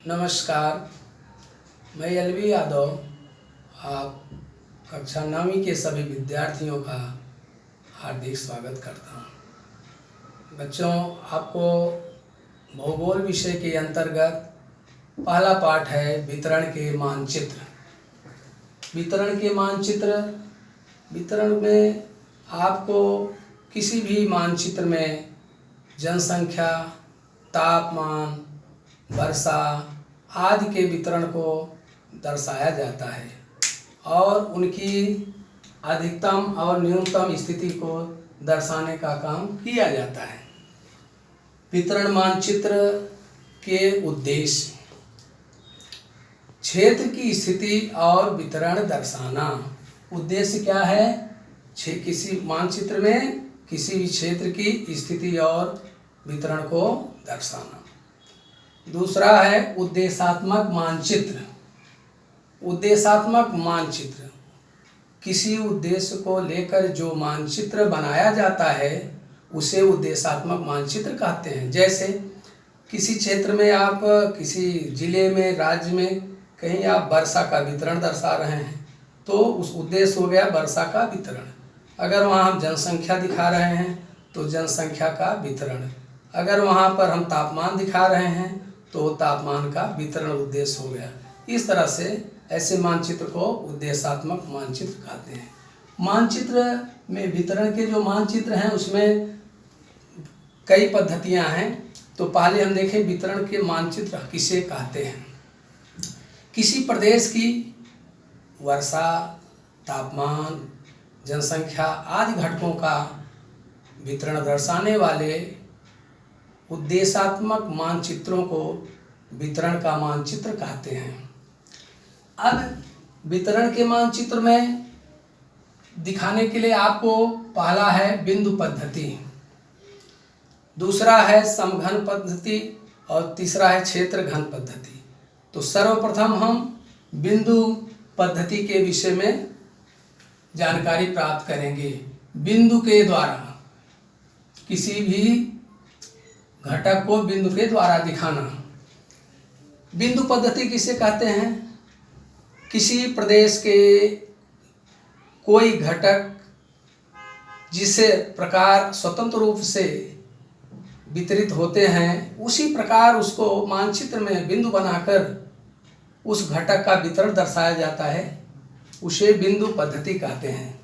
नमस्कार। मैं एलवी यादव आप कक्षा 9वीं के सभी विद्यार्थियों का हार्दिक स्वागत करता हूँ। बच्चों, आपको भूगोल विषय के अंतर्गत पहला पाठ है वितरण के मानचित्र। वितरण के मानचित्र, वितरण में आपको किसी भी मानचित्र में जनसंख्या, तापमान, वर्षा आदि के वितरण को दर्शाया जाता है और उनकी अधिकतम और न्यूनतम स्थिति को दर्शाने का काम किया जाता है। वितरण मानचित्र के उद्देश्य: क्षेत्र की स्थिति और वितरण दर्शाना। उद्देश्य क्या है? किसी मानचित्र में किसी भी क्षेत्र की स्थिति और वितरण को दर्शाना। दूसरा है उद्देशात्मक मानचित्र। उद्देशात्मक मानचित्र किसी उद्देश्य को लेकर जो मानचित्र बनाया जाता है उसे उद्देशात्मक मानचित्र कहते हैं। जैसे किसी क्षेत्र में आप किसी जिले में, राज्य में कहीं आप वर्षा का वितरण दर्शा रहे हैं तो उस उद्देश्य हो गया वर्षा का वितरण। अगर वहाँ हम जनसंख्या दिखा रहे हैं तो जनसंख्या का वितरण। अगर वहाँ पर हम तापमान दिखा रहे हैं तो तापमान का वितरण उद्देश्य हो गया। इस तरह से ऐसे मानचित्र को उद्देशात्मक मानचित्र कहते हैं। मानचित्र में वितरण के जो मानचित्र हैं उसमें कई पद्धतियां हैं। तो पहले हम देखें वितरण के मानचित्र किसे कहते हैं। किसी प्रदेश की वर्षा, तापमान, जनसंख्या आदि घटकों का वितरण दर्शाने वाले उद्देशात्मक मानचित्रों को वितरण का मानचित्र कहते हैं। अब वितरण के मानचित्र में दिखाने के लिए आपको पहला है बिंदु पद्धति, दूसरा है समघन पद्धति और तीसरा है क्षेत्र घन पद्धति। तो सर्वप्रथम हम बिंदु पद्धति के विषय में जानकारी प्राप्त करेंगे। बिंदु के द्वारा किसी भी घटक को बिंदु के द्वारा दिखाना। बिंदु पद्धति किसे कहते हैं? किसी प्रदेश के कोई घटक जिसे प्रकार स्वतंत्र रूप से वितरित होते हैं उसी प्रकार उसको मानचित्र में बिंदु बनाकर उस घटक का वितरण दर्शाया जाता है, उसे बिंदु पद्धति कहते हैं।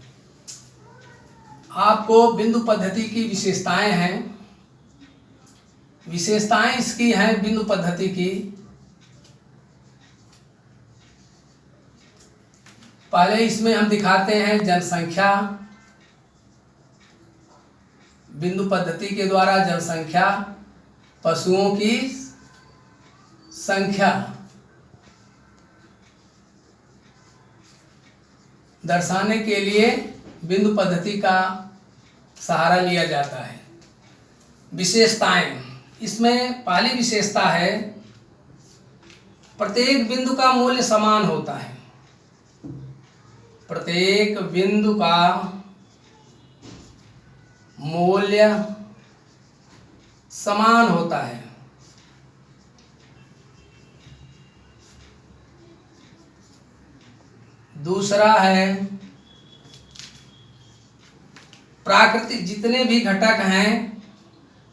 आपको बिंदु पद्धति की विशेषताएं हैं। विशेषताएं इसकी हैं बिंदु पद्धति की। पहले इसमें हम दिखाते हैं जनसंख्या। बिंदु पद्धति के द्वारा जनसंख्या, पशुओं की संख्या दर्शाने के लिए बिंदु पद्धति का सहारा लिया जाता है। विशेषताएं, इसमें पहली विशेषता है प्रत्येक बिंदु का मूल्य समान होता है। प्रत्येक बिंदु का मूल्य समान होता है। दूसरा है प्राकृतिक, जितने भी घटक हैं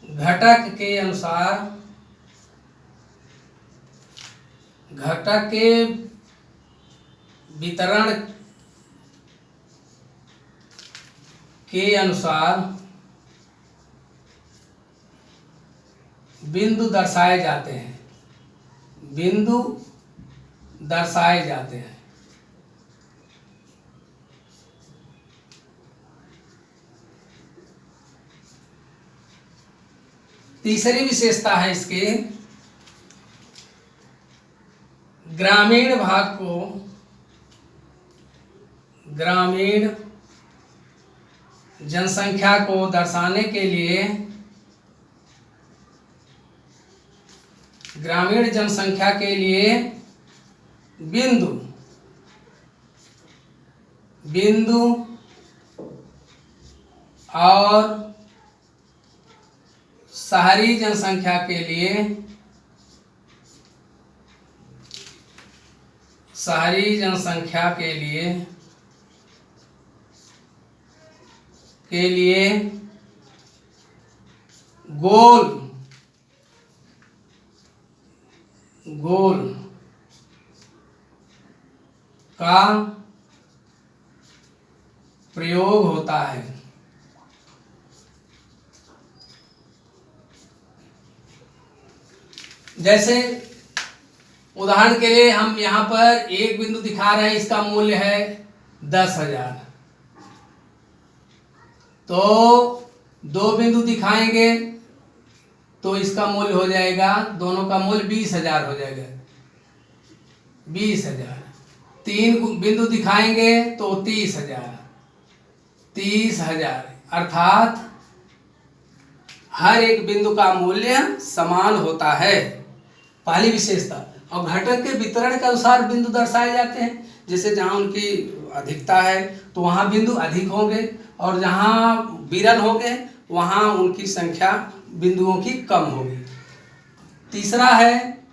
घटक के अनुसार, घटक के वितरण के अनुसार बिंदु दर्शाए जाते हैं। बिंदु दर्शाए जाते हैं। तीसरी विशेषता है इसके ग्रामीण भाग को, ग्रामीण जनसंख्या को दर्शाने के लिए, ग्रामीण जनसंख्या के लिए बिंदु और शहरी जनसंख्या के लिए शहरी जनसंख्या के लिए गोल का प्रयोग होता है। जैसे उदाहरण के लिए हम यहाँ पर एक बिंदु दिखा रहे हैं, इसका मूल्य है 10,000। तो दो बिंदु दिखाएंगे तो इसका मूल्य हो जाएगा, दोनों का मूल्य 20,000 हो जाएगा, 20,000। तीन बिंदु दिखाएंगे तो 30,000। अर्थात हर एक बिंदु का मूल्य समान होता है, पहली विशेषता। और घटक के वितरण के अनुसार बिंदु दर्शाए जाते हैं। जैसे जहाँ उनकी अधिकता है तो वहाँ बिंदु अधिक होंगे, और जहाँ विरल होंगे वहाँ उनकी संख्या बिंदुओं की कम होगी। तीसरा है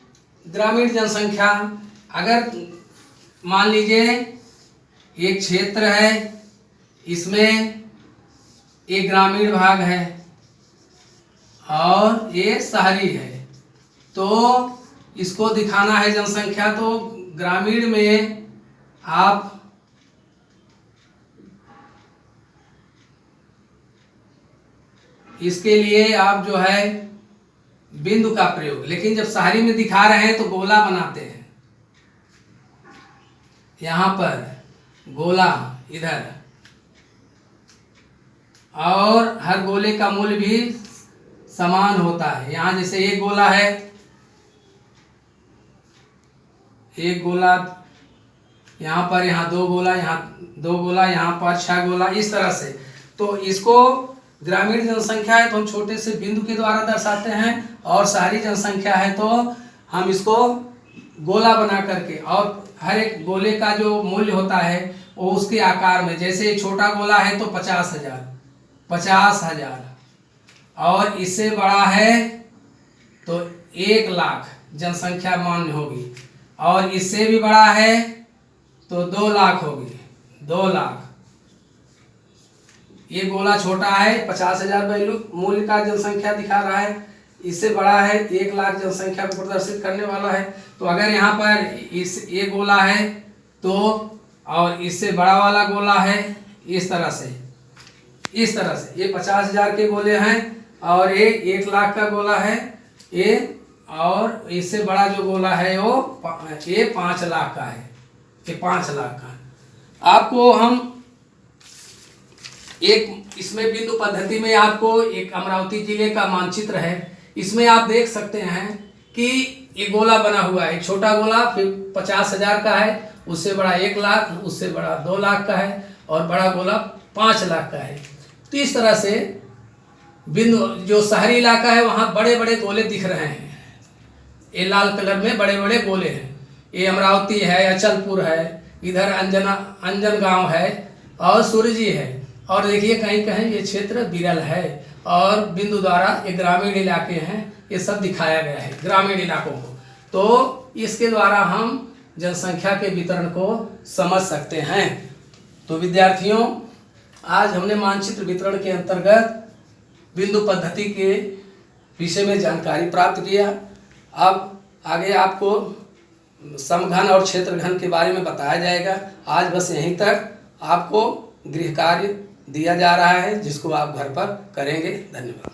ग्रामीण जनसंख्या। अगर मान लीजिए एक क्षेत्र है, इसमें एक ग्रामीण भाग है और ये शहरी है, तो इसको दिखाना है जनसंख्या। तो ग्रामीण में आप इसके लिए आप जो है बिंदु का प्रयोग, लेकिन जब शहरी में दिखा रहे हैं तो गोला बनाते हैं। यहाँ पर गोला इधर, और हर गोले का मूल्य भी समान होता है। यहाँ जैसे एक गोला है, एक गोला यहाँ पर, यहाँ दो गोला, यहाँ दो गोला, यहाँ पर 6 गोला, इस तरह से। तो इसको ग्रामीण जनसंख्या है तो हम छोटे से बिंदु के द्वारा दर्शाते हैं, और शहरी जनसंख्या है तो हम इसको गोला बना करके, और हर एक गोले का जो मूल्य होता है वो उसके आकार में। जैसे छोटा गोला है तो 50,000, और इससे बड़ा है तो 1,00,000 जनसंख्या मान्य होगी, और इससे भी बड़ा है तो 2,00,000 होगी, 2,00,000। ये गोला छोटा है, 50,000 वैल्यू मूल्य का जनसंख्या दिखा रहा है, इससे बड़ा है 1,00,000 जनसंख्या को प्रदर्शित करने वाला है। तो अगर यहाँ पर ये गोला है तो, और इससे बड़ा वाला गोला है, इस तरह से ये 50,000 के गोले हैं, और ये 1,00,000 का गोला है ये, और इससे बड़ा जो गोला है वो ये 5,00,000 का है, ये 5,00,000 का है। आपको हम एक इसमें बिंदु पद्धति में आपको एक अमरावती जिले का मानचित्र है, इसमें आप देख सकते हैं कि ये गोला बना हुआ है। छोटा गोला फिर 50,000 का है, उससे बड़ा 1,00,000, उससे बड़ा 2,00,000 का है, और बड़ा गोला 5,00,000 का है। तो इस तरह से बिंदु, जो शहरी इलाका है वहाँ बड़े बड़े गोले दिख रहे हैं, ये लाल कलर में बड़े बड़े गोले हैं। ये अमरावती है, अचलपुर है, इधर अंजनगांव है, और सूरजी है। और देखिए कहीं कहीं ये क्षेत्र विरल है, और बिंदु द्वारा ये ग्रामीण इलाके हैं, ये सब दिखाया गया है ग्रामीण इलाकों को। तो इसके द्वारा हम जनसंख्या के वितरण को समझ सकते हैं। तो विद्यार्थियों, आज हमने मानचित्र वितरण के अंतर्गत बिंदु पद्धति के विषय में जानकारी प्राप्त किया। अब आगे आपको समघन और क्षेत्रघन के बारे में बताया जाएगा। आज बस यहीं तक आपको गृह कार्य दिया जा रहा है, जिसको आप घर पर करेंगे। धन्यवाद।